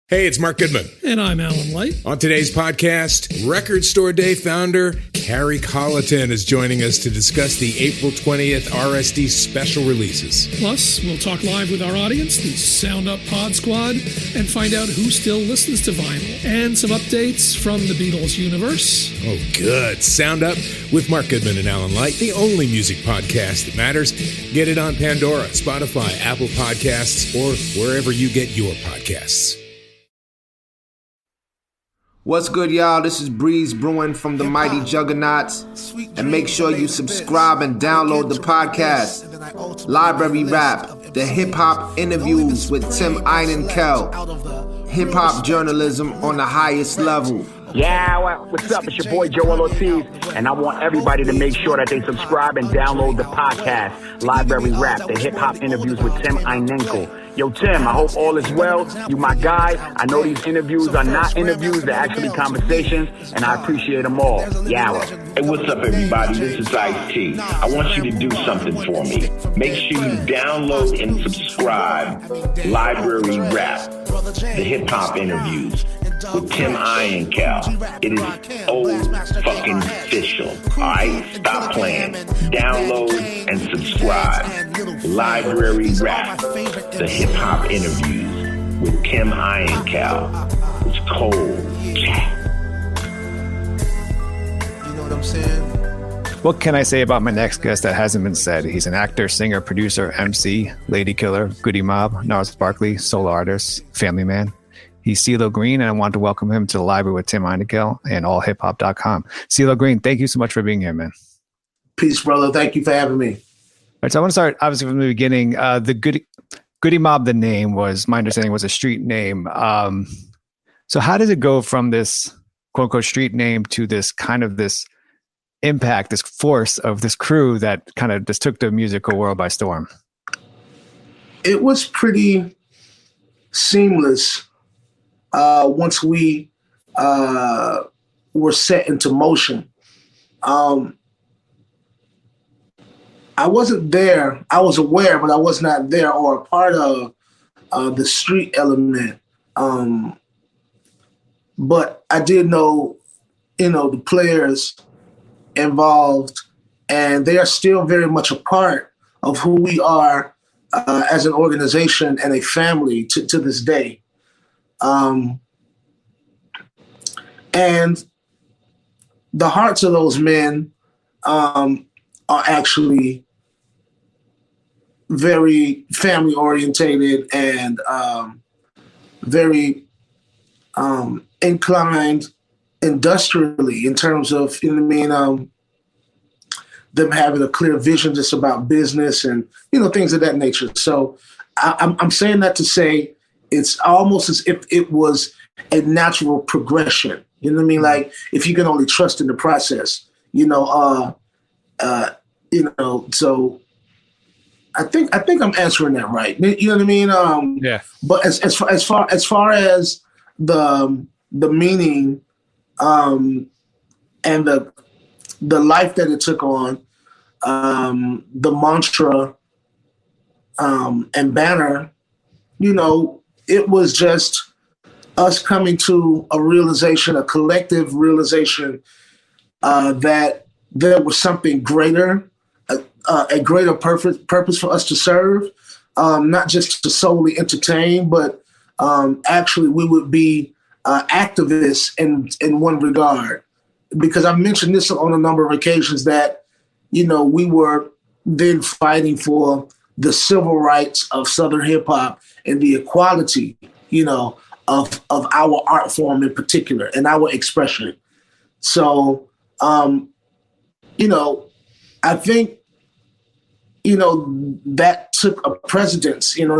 Hey, it's Mark Goodman. And I'm Alan Light. On today's podcast, Record Store Day founder Carrie Colleton is joining us to discuss the April 20th RSD special releases. Plus, we'll talk live with our audience, the Sound Up Pod Squad, and find out who still listens to vinyl. And some updates from the Beatles universe. Oh, good. Sound Up with Mark Goodman and Alan Light, the only music podcast that matters. Get it on Pandora, Spotify, Apple Podcasts, or wherever you get your podcasts. What's good, y'all? This is Breeze Brewing from the Mighty Juggernauts. And make sure you subscribe and download the podcast, Library Rap, the hip-hop interviews with Tim Einenkel. Hip-hop journalism on the highest level. Yeah, what's up? It's your boy Joel Ortiz, and I want everybody to make sure that they subscribe and download the podcast, Library Rap, the hip-hop interviews with Tim Einenkel. Yo, Tim, I hope all is well. You my guy. I know these interviews are not interviews, they're actually conversations, and I appreciate them all. Yawa. Hey, what's up, everybody? This is Ice-T. I want you to do something for me. Make sure you download and subscribe Library Rap, the hip-hop interviews with Tim Einenkel. It is old fucking official. Alright? Stop playing. Download and subscribe. Library Rap, the hip-hop interviews with Tim Einenkel. It's cold. You know what I'm saying? What can I say about my next guest that hasn't been said? He's an actor, singer, producer, MC, lady killer, goody mob, Gnarls Barkley, solo artist, family man. He's CeeLo Green, and I want to welcome him to the library with Tim Einenkel and allhiphop.com. CeeLo Green, thank you so much for being here, man. Peace, brother. Thank you for having me. All right, so I want to start, obviously, from the beginning. The Goody Mob, the name was, my understanding, was a street name. So how does it go from this quote-unquote street name to this kind of this impact, this force of this crew that kind of just took the musical world by storm? It was pretty seamless once we were set into motion. I wasn't there. I was aware, but I was not there or a part of the street element. But I did know, the players involved, and they are still very much a part of who we are as an organization and a family to this day. And the hearts of those men are actually very family orientated and very inclined industrially in terms of, them having a clear vision just about business and, things of that nature. So I'm saying that to say it's almost as if it was a natural progression. You know what I mean? Like if you can only trust in the process, so I think I'm answering that right. You know what I mean? Yeah. But as far as the meaning and the life that it took on, the mantra and banner, it was just us coming to a realization, a collective realization that there was something greater, a greater purpose for us to serve, not just to solely entertain, but actually we would be activists in one regard. Because I mentioned this on a number of occasions that, we were then fighting for the civil rights of Southern hip hop and the equality, of our art form in particular and our expression. So, I think, that took a precedence, and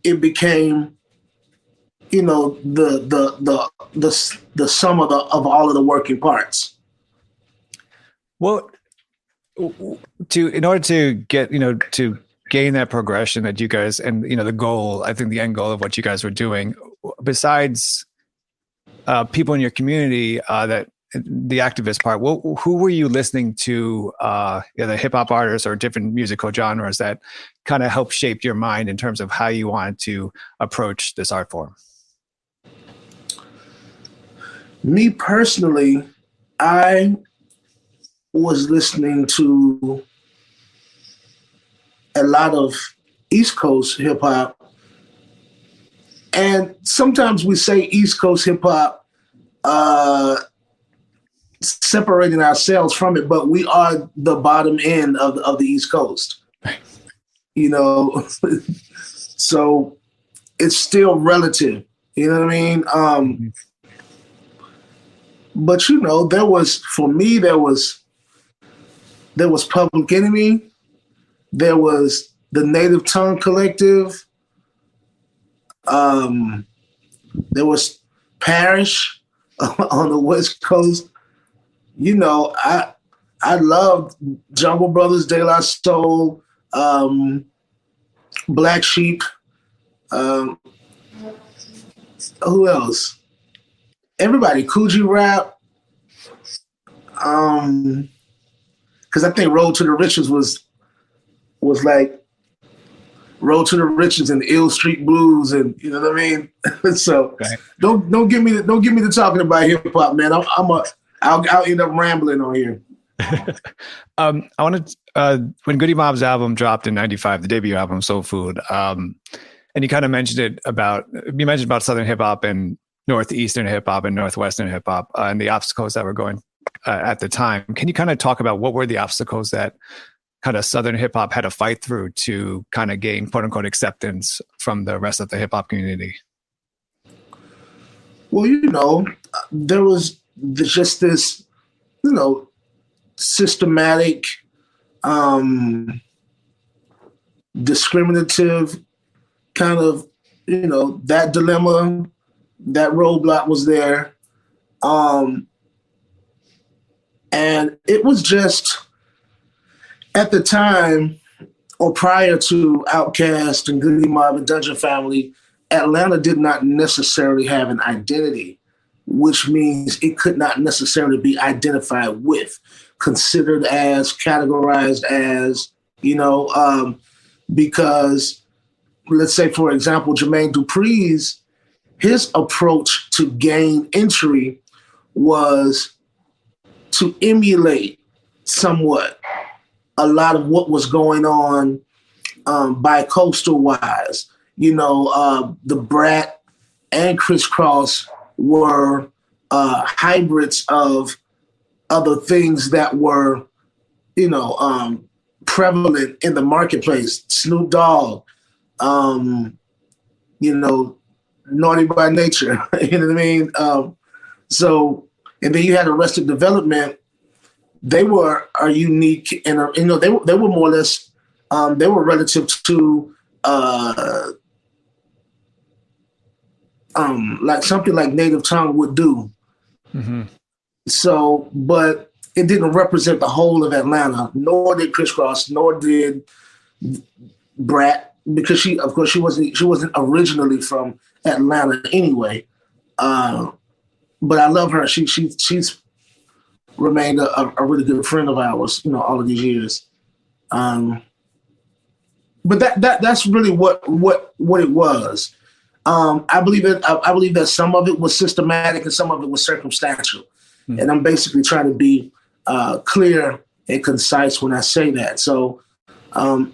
it became, the sum of all of the working parts. Well, in order to get, to gain that progression that you guys, and, the goal, I think the end goal of what you guys were doing, besides people in your community that the activist part, who were you listening to, the hip hop artists or different musical genres that kind of helped shape your mind in terms of how you wanted to approach this art form? Me personally, I was listening to a lot of East Coast hip hop. And sometimes we say East Coast hip hop, separating ourselves from it, but we are the bottom end of the East Coast. You know, so it's still relative. You know what I mean? But you know, there was Public Enemy, there was the Native Tongue Collective, there was Parrish on the West Coast. You know, I loved Jungle Brothers, De La Soul, Black Sheep. Who else? Everybody, Coogee Rap. Because I think Road to the Riches was like Road to the Riches and Ill Street Blues, and you know what I mean. So okay. don't give me the talking about hip hop, man. I'll end up rambling on here. I wanted when Goodie Mob's album dropped in '95, the debut album, Soul Food, and you kind of mentioned about Southern hip hop and Northeastern hip hop and Northwestern hip hop and the obstacles that were going at the time. Can you kind of talk about what were the obstacles that kind of Southern hip hop had to fight through to kind of gain quote unquote acceptance from the rest of the hip hop community? Well, you know, there was just this, you know, systematic, discriminative kind of, you know, that dilemma, that roadblock was there. And it was just, at the time, or prior to Outkast and Goodie Mob and Dungeon Family, Atlanta did not necessarily have an identity, which means it could not necessarily be identified with, considered as, categorized as, you know, because let's say, for example, Jermaine Dupri's, his approach to gain entry was to emulate somewhat a lot of what was going on bi-coastal wise. You know, the Brat and Criss Cross were hybrids of other things that were, you know, prevalent in the marketplace. Snoop Dogg, you know, Naughty by Nature, you know what I mean? So, and then you had Arrested Development. They were unique, and you know, they were more or less, they were relative to like something like Native Tongue would do. Mm-hmm. So, but it didn't represent the whole of Atlanta, nor did Criss Cross, nor did Brat, because she wasn't originally from Atlanta anyway. But I love her. She's remained a really good friend of ours, you know, all of these years. But that's really what it was. I believe that some of it was systematic and some of it was circumstantial. Mm-hmm. And I'm basically trying to be clear and concise when I say that. So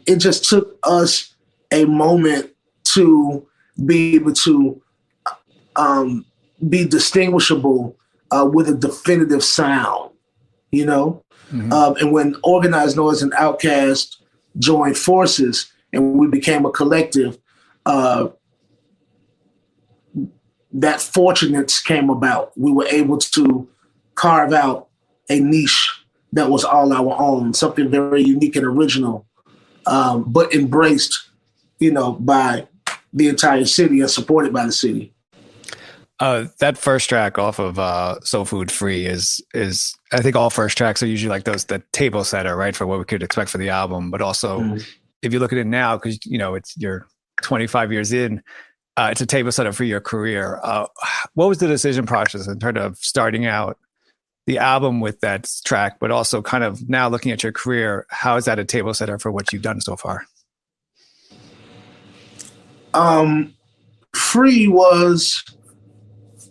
it just took us a moment to be able to be distinguishable with a definitive sound, you know? Mm-hmm. And when Organized Noise and Outkast joined forces and we became a collective, that fortunates came about. We were able to carve out a niche that was all our own, something very unique and original, but embraced, you know, by the entire city and supported by the city. That first track off of Soul Food Free is I think all first tracks are usually like those, the table setter, right, for what we could expect for the album. But also, if you look at it now, because you know you're 25 years in, it's a table setter for your career. What was the decision process in terms of starting out the album with that track, but also kind of now looking at your career, how is that a table setter for what you've done so far? Free was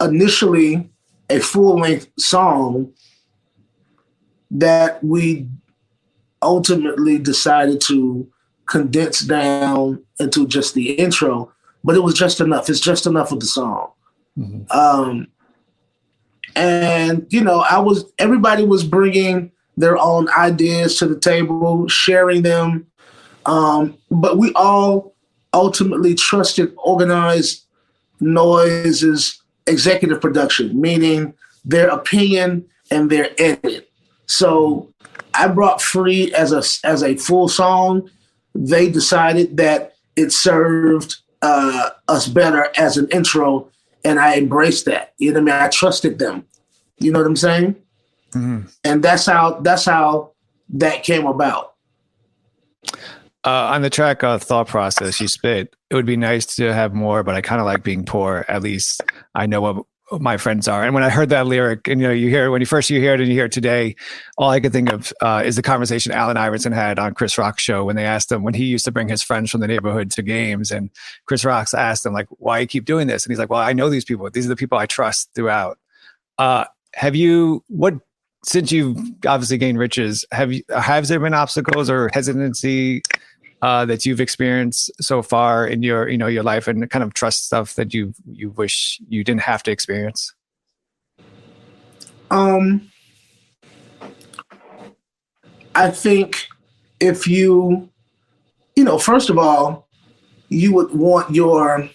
initially a full-length song that we ultimately decided to condense down into just the intro, but it was just enough. It's just enough of the song. Mm-hmm. And, you know, everybody was bringing their own ideas to the table, sharing them. But we all ultimately trusted Organized Noise's executive production, meaning their opinion and their edit. So I brought Free as a full song. They decided that it served us better as an intro, and I embraced that. You know what I mean? I trusted them. You know what I'm saying? Mm-hmm. And that's how that came about. On the track Thought Process, you spit, it would be nice to have more, but I kind of like being poor. At least I know what my friends are. And when I heard that lyric, and you hear it, when you hear it and you hear it today, all I could think of is the conversation Allen Iverson had on Chris Rock's show when they asked him, when he used to bring his friends from the neighborhood to games, and Chris Rock asked him, like, why you keep doing this? And he's like, well, I know these people. These are the people I trust throughout. Since you've obviously gained riches, have there been obstacles or hesitancy that you've experienced so far in your life, and kind of trust stuff that you wish you didn't have to experience? I think if you first of all, you would want your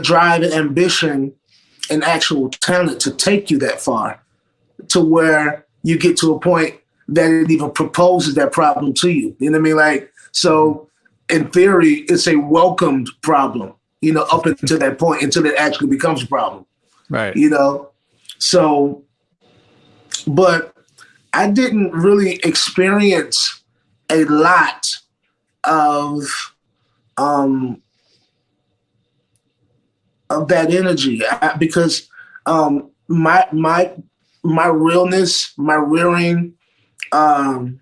drive and ambition and actual talent to take you that far, to where you get to a point that it even proposes that problem to you. You know what I mean? Like, so in theory, it's a welcomed problem, up until that point, until it actually becomes a problem. Right. So, but I didn't really experience a lot of that energy because my realness, my rearing, and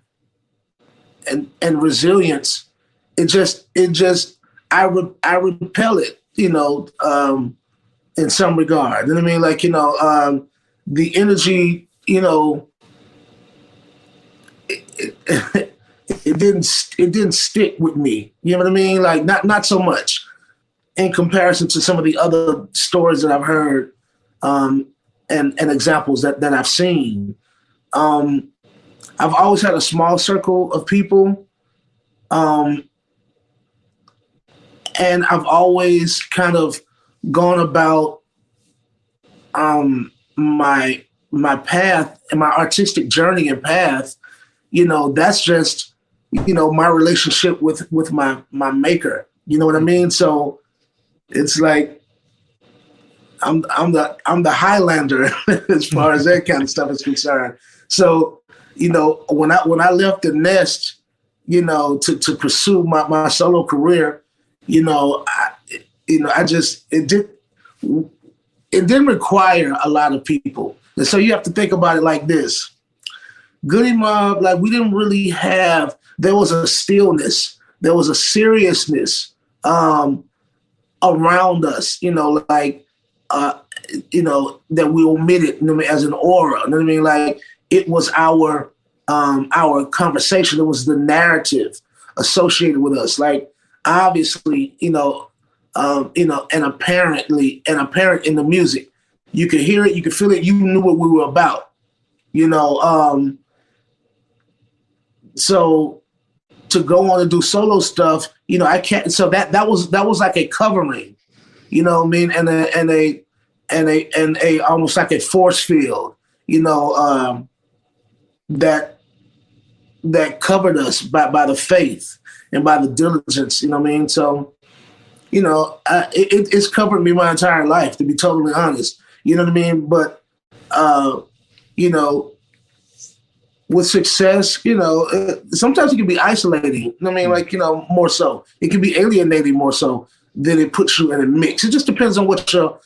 resilience, I repel it, in some regard. You know what I mean? Like, the energy, it didn't stick with me. You know what I mean? Like, not so much in comparison to some of the other stories that I've heard, and examples that I've seen. I've always had a small circle of people, and I've always kind of gone about my path and my artistic journey and path. That's just my relationship with my maker. You know what I mean? So it's like I'm the Highlander as far as that kind of stuff is concerned. So, when I left the nest, to pursue my solo career, it didn't require a lot of people. And so you have to think about it like this. Goody Mob, like, we didn't really have, there was a stillness, there was a seriousness around us, that we omitted, as an aura. You know what I mean? Like, it was our conversation. It was the narrative associated with us. Like, obviously, and apparent in the music, you could hear it, you could feel it. You knew what we were about. So to go on and do solo stuff, I can't. So that was like a covering, what I mean, and a almost like a force field, that covered us by the faith and by the diligence. You know what I mean? So, it's covered me my entire life, to be totally honest. You know what I mean? But with success, sometimes it can be isolating. You know what I mean? Like, more so. It can be alienating more so than it puts you in a mix. It just depends on what your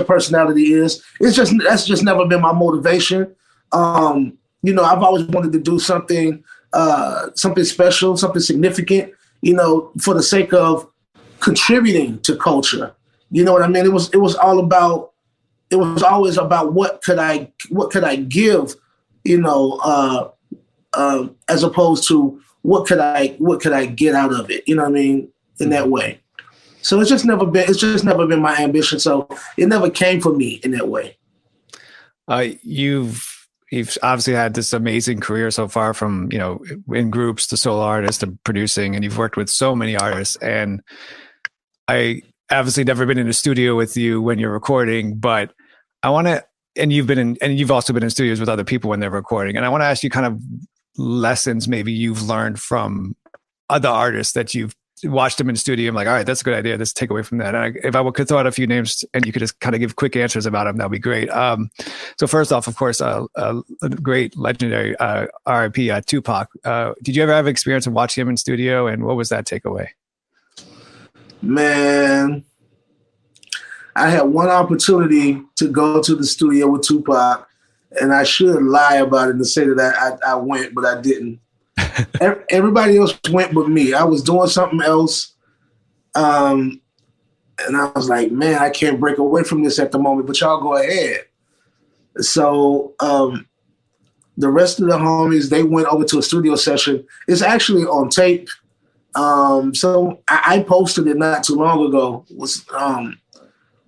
personality is. That's just never been my motivation. You know, I've always wanted to do something special, something significant, you know, for the sake of contributing to culture. You know what I mean? It was always about what could I give, you know, as opposed to what could I get out of it, you know what I mean, in that way. So it's just never been my ambition. So it never came for me in that way. You've obviously had this amazing career so far, from, you know, in groups to solo artist to producing, and you've worked with so many artists. And I obviously never been in a studio with you when you're recording, but I want to, and you've also been in studios with other people when they're recording. And I want to ask you kind of lessons maybe you've learned from other artists that you've watched them in studio. I'm like, all right, that's a good idea. Let's take away from that. And if I could throw out a few names and you could just kind of give quick answers about them, that'd be great. So first off, of course, a great legendary R.I.P. Tupac. Did you ever have experience of watching him in studio, and what was that takeaway? Man, I had one opportunity to go to the studio with Tupac, and I should lie about it and say that I went, but I didn't. Everybody else went but me. I was doing something else. And I was like, man, I can't break away from this at the moment, but y'all go ahead. So the rest of the homies, they went over to a studio session. It's actually on tape. So I posted it not too long ago,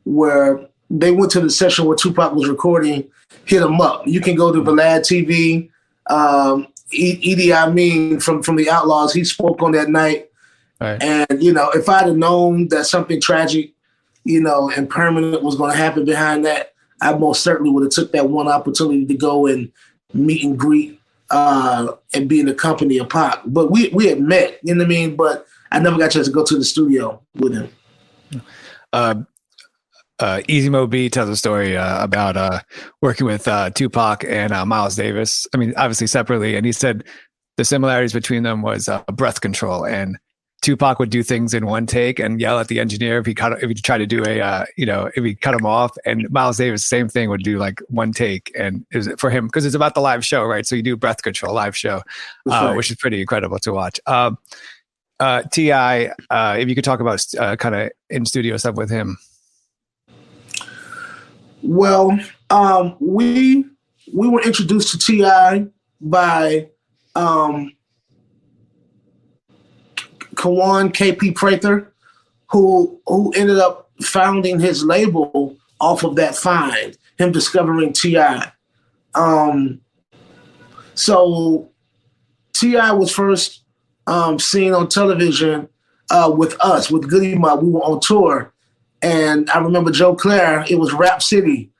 where they went to the session where Tupac was recording Hit 'Em Up. You can go to Vlad TV. Edie Amin from the Outlaws, he spoke on that night. Right. And, you know, if I'd have known that something tragic, you know, and permanent was going to happen behind that, I most certainly would have took that one opportunity to go and meet and greet and be in the company of Pac. But we had met, you know what I mean? But I never got a chance to go to the studio with him. Easy Mo B tells a story about working with Tupac and Miles Davis. I mean, obviously separately. And he said the similarities between them was breath control. And Tupac would do things in one take and yell at the engineer if he tried to do if he cut him off. And Miles Davis, same thing, would do like one take. And it was for him, because it's about the live show, right? So you do breath control live show, right, which is pretty incredible to watch. T.I., if you could talk about kind of in studio stuff with him. Well, we were introduced to T.I. by Kawan KP Prather, who ended up founding his label off of that find, him discovering T.I. So T.I. was first seen on television with us, with Goody Mob. We were on tour. And I remember Joe Claire, it was Rap City.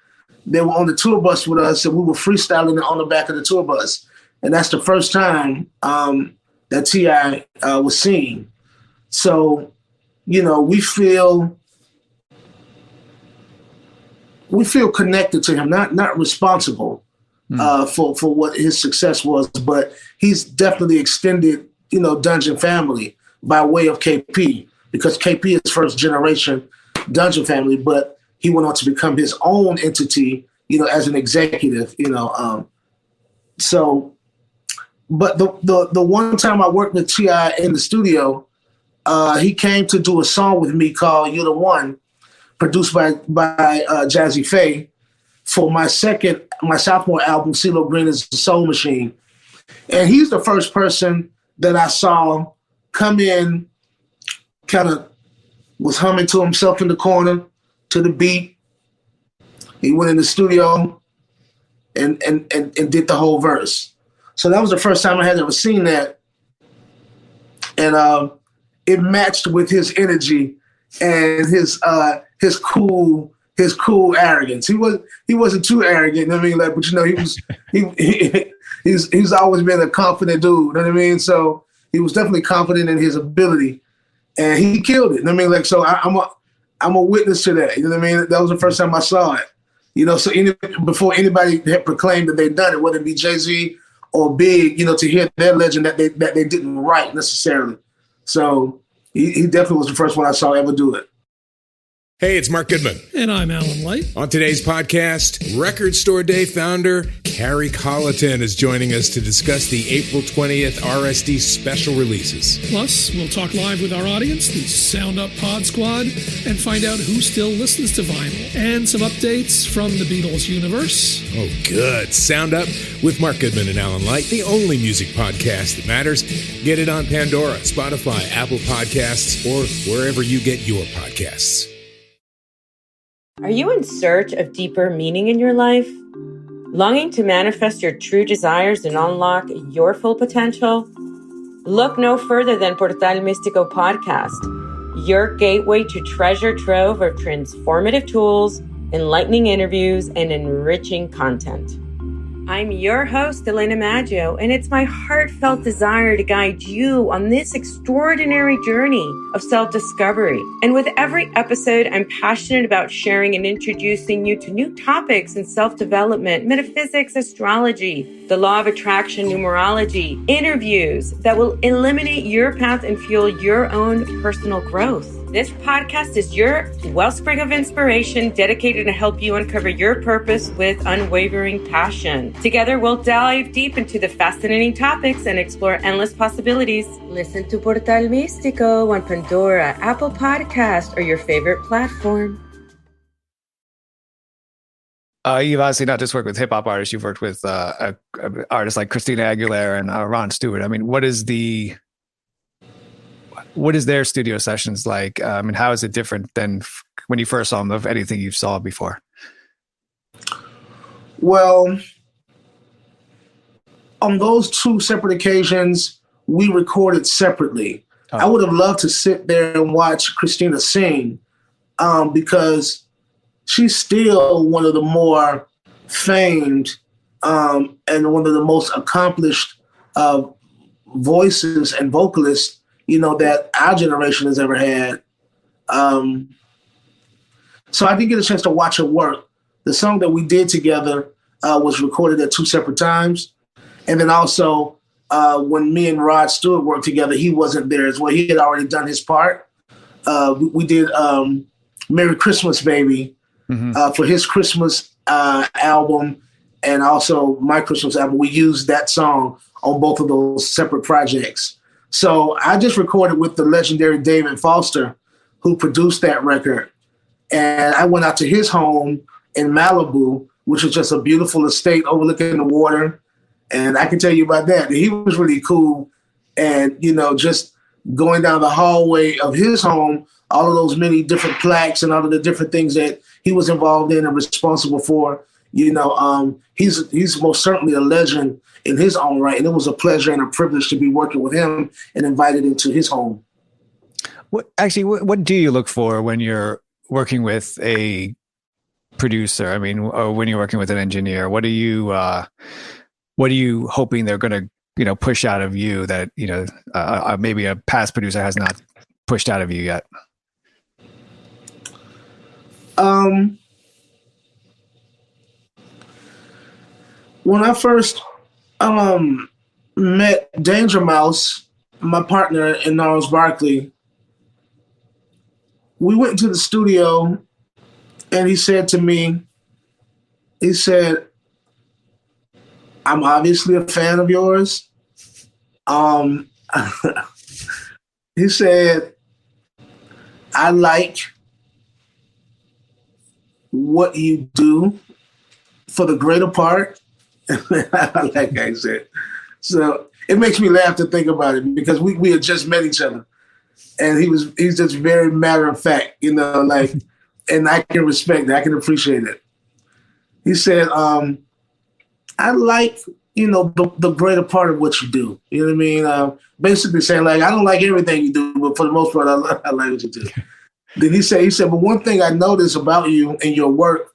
They were on the tour bus with us, and we were freestyling on the back of the tour bus. And that's the first time that T.I. was seen. So, you know, we feel connected to him, not responsible for what his success was, but he's definitely extended, you know, Dungeon family by way of KP, because KP is first generation Dungeon family, but he went on to become his own entity, you know, as an executive, you know. So, but the one time I worked with T.I. in the studio, he came to do a song with me called "You're the One," produced by Jazzy Faye for my sophomore album, CeeLo Green is the Soul Machine. And he's the first person that I saw come in, kind of was humming to himself in the corner to the beat. He went in the studio and did the whole verse. So that was the first time I had ever seen that. And it matched with his energy and his cool arrogance. He wasn't too arrogant, I mean, like, but you know, he's always been a confident dude, you know what I mean? So he was definitely confident in his ability. And he killed it. I mean, like, so I'm a witness to that. You know what I mean? That was the first time I saw it. You know, so before anybody had proclaimed that they'd done it, whether it be Jay-Z or Big, you know, to hear their legend that they didn't write necessarily. So he definitely was the first one I saw ever do it. Hey, it's Mark Goodman. And I'm Alan Light. On today's podcast, Record Store Day founder Carrie Colleton is joining us to discuss the April 20th RSD special releases. Plus, we'll talk live with our audience, the Sound Up Pod Squad, and find out who still listens to vinyl. And some updates from the Beatles universe. Oh, good. Sound Up with Mark Goodman and Alan Light, the only music podcast that matters. Get it on Pandora, Spotify, Apple Podcasts, or wherever you get your podcasts. Are you in search of deeper meaning in your life? Longing to manifest your true desires and unlock your full potential? Look no further than Portal Místico podcast, your gateway to treasure trove of transformative tools, enlightening interviews, and enriching content. I'm your host, Elena Maggio, and it's my heartfelt desire to guide you on this extraordinary journey of self-discovery. And with every episode, I'm passionate about sharing and introducing you to new topics in self-development, metaphysics, astrology, the law of attraction, numerology, interviews that will eliminate your path and fuel your own personal growth. This podcast is your wellspring of inspiration dedicated to help you uncover your purpose with unwavering passion. Together, we'll dive deep into the fascinating topics and explore endless possibilities. Listen to Portal Místico on Pandora, Apple Podcast, or your favorite platform. You've obviously not just worked with hip-hop artists, you've worked with artists like Christina Aguilera and Ron Stewart. I mean, what is their studio sessions like? And how is it different than when you first saw them of anything you saw before? Well, on those two separate occasions, we recorded separately. Oh. I would have loved to sit there and watch Christina sing because she's still one of the more famed and one of the most accomplished voices and vocalists that our generation has ever had. So I did get a chance to watch her work. The song that we did together was recorded at two separate times. And then also when me and Rod Stewart worked together, he wasn't there as well. He had already done his part. We did Merry Christmas, Baby for his Christmas album and also my Christmas album. We used that song on both of those separate projects. So I just recorded with the legendary David Foster, who produced that record. And I went out to his home in Malibu, which is just a beautiful estate overlooking the water. And I can tell you about that. He was really cool. And, just going down the hallway of his home, all of those many different plaques and all of the different things that he was involved in and responsible for, he's most certainly a legend in his own right. And it was a pleasure and a privilege to be working with him and invited into his home. What do you look for when you're working with a producer? I mean, or when you're working with an engineer, what are you hoping they're going to, push out of you that, maybe a past producer has not pushed out of you yet? When I first met Danger Mouse, my partner in Gnarls Barkley, we went into the studio and he said to me, I'm obviously a fan of yours. He said, I like what you do for the greater part. Like I said. So it makes me laugh to think about it because we had just met each other. And he's just very matter of fact, and I can respect that. I can appreciate it. He said, I like, the greater part of what you do. You know what I mean? Basically saying I don't like everything you do, but for the most part, I like what you do. Then he said, but one thing I noticed about you and your work,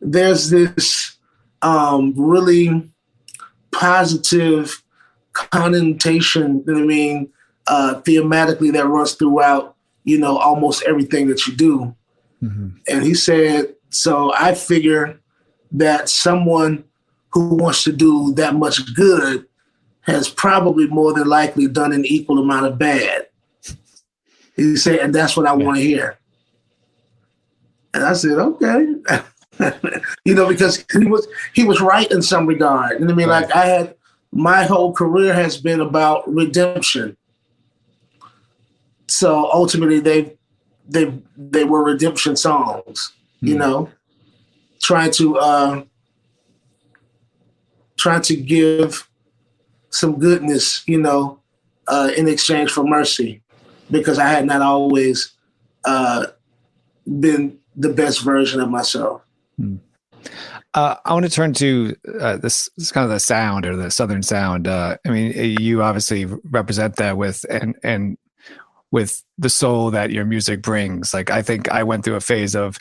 there's this really positive connotation, thematically that runs throughout, almost everything that you do. Mm-hmm. And he said, so I figure that someone who wants to do that much good has probably more than likely done an equal amount of bad. He said, and that's what I want to hear. I said, okay. Because he was right in some regard. And I mean, like my whole career has been about redemption. So ultimately they were redemption songs, trying to give some goodness, in exchange for mercy, because I had not always been the best version of myself. I want to turn to this kind of the sound, or the Southern sound. I mean, you obviously represent that with and with the soul that your music brings. Like, I think I went through a phase of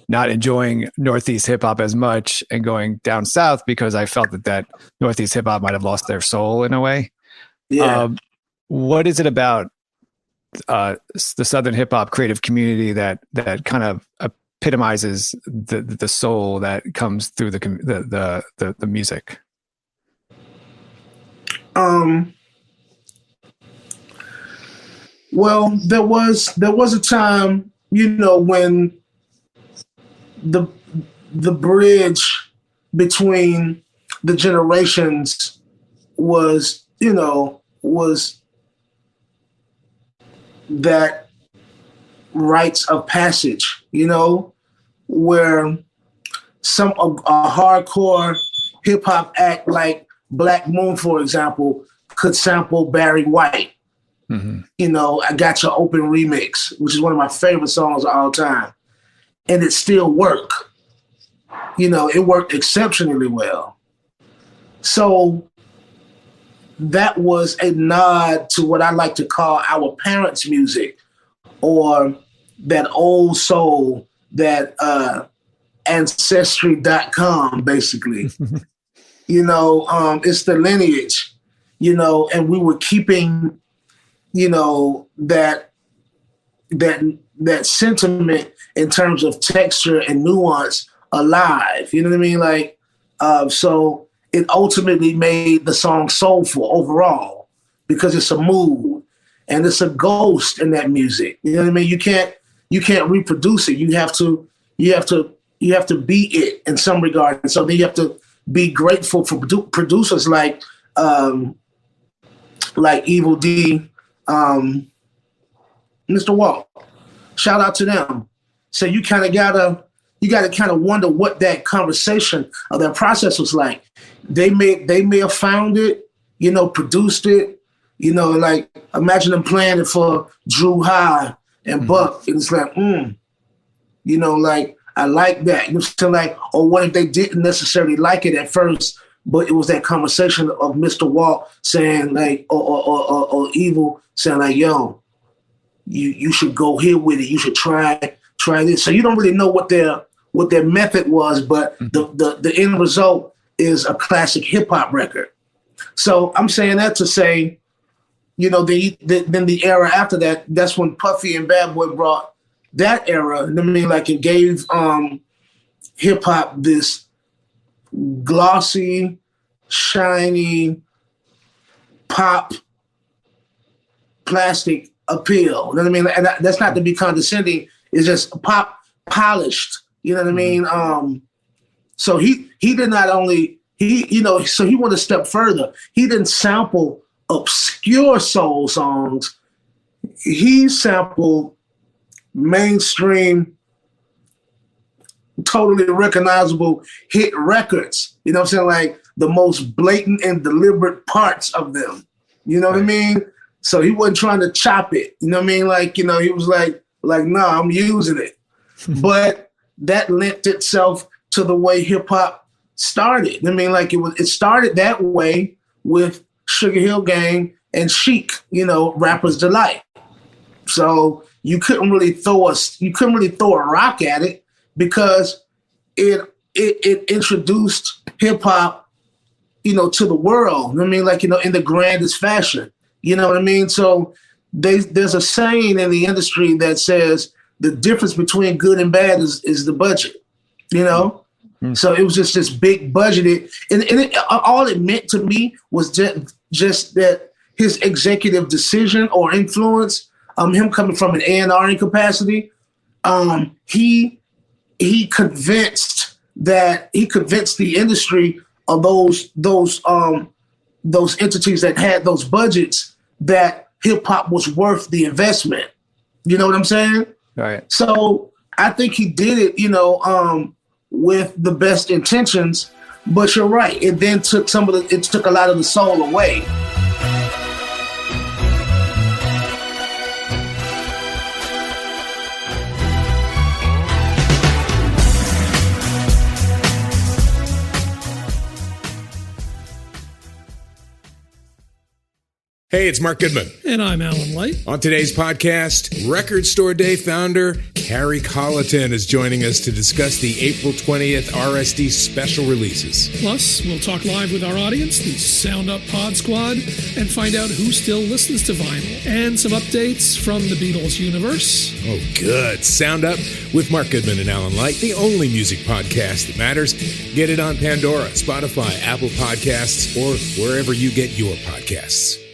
not enjoying Northeast hip hop as much and going down South because I felt that Northeast hip hop might have lost their soul in a way. Yeah. What is it about the Southern hip hop creative community that kind of epitomizes the soul that comes through the music? Well, there was a time, when the bridge between the generations was that rites of passage, where a hardcore hip hop act like Black Moon, for example, could sample Barry White. Mm-hmm. I Got Your Open remix, which is one of my favorite songs of all time. And it still worked. It worked exceptionally well. So that was a nod to what I like to call our parents' music, or that old soul, that ancestry.com, basically. It's the lineage, and we were keeping, that sentiment in terms of texture and nuance alive. You know what I mean? Like, so it ultimately made the song soulful overall, because it's a mood and it's a ghost in that music. You know what I mean? You can't reproduce it. You have to be it in some regard. And so then you have to be grateful for producers like Evil D, Mr. Walt. Shout out to them. So you gotta kind of wonder what that conversation or that process was like. They may have found it, produced it, like imagine them playing it for Drew High and Buck, and it's like, like I like that. Like, or what if they didn't necessarily like it at first, but it was that conversation of Mr. Walt saying like, or Evil saying like, yo, you should go here with it. You should try this. So you don't really know what their method was, but the end result is a classic hip hop record. So I'm saying that to say, then the era after that, that's when Puffy and Bad Boy brought that era. I mean, like, it gave hip hop this glossy, shiny, pop, plastic appeal. You know what I mean? And that's not to be condescending. It's just pop polished. You know what I mean? So he did not only, so he went a step further. He didn't sample obscure soul songs. He sampled mainstream, totally recognizable hit records. You know what I'm saying? Like the most blatant and deliberate parts of them. You know what I mean? So he wasn't trying to chop it. You know what I mean? Like, he was like, no, I'm using it. But that lent itself to the way hip hop started. I mean, like it started that way with Sugar Hill Gang and Chic, Rapper's Delight. So you couldn't really throw a rock at it, because it introduced hip hop, to the world. I mean, like, in the grandest fashion. You know what I mean? So there's a saying in the industry that says the difference between good and bad is the budget, So it was just this big budgeted, and all it meant to me was just that his executive decision or influence, him coming from an A&R capacity, he he convinced the industry of those entities that had those budgets that hip hop was worth the investment. You know what I'm saying? Right. So I think he did it, with the best intentions. But you're right. It then took a lot of the soul away. Hey, it's Mark Goodman. And I'm Alan Light. On today's podcast, Record Store Day founder Carrie Colleton is joining us to discuss the April 20th RSD special releases. Plus, we'll talk live with our audience, the Sound Up Pod Squad, and find out who still listens to vinyl, and some updates from the Beatles universe. Oh, good. Sound Up with Mark Goodman and Alan Light, the only music podcast that matters. Get it on Pandora, Spotify, Apple Podcasts, or wherever you get your podcasts.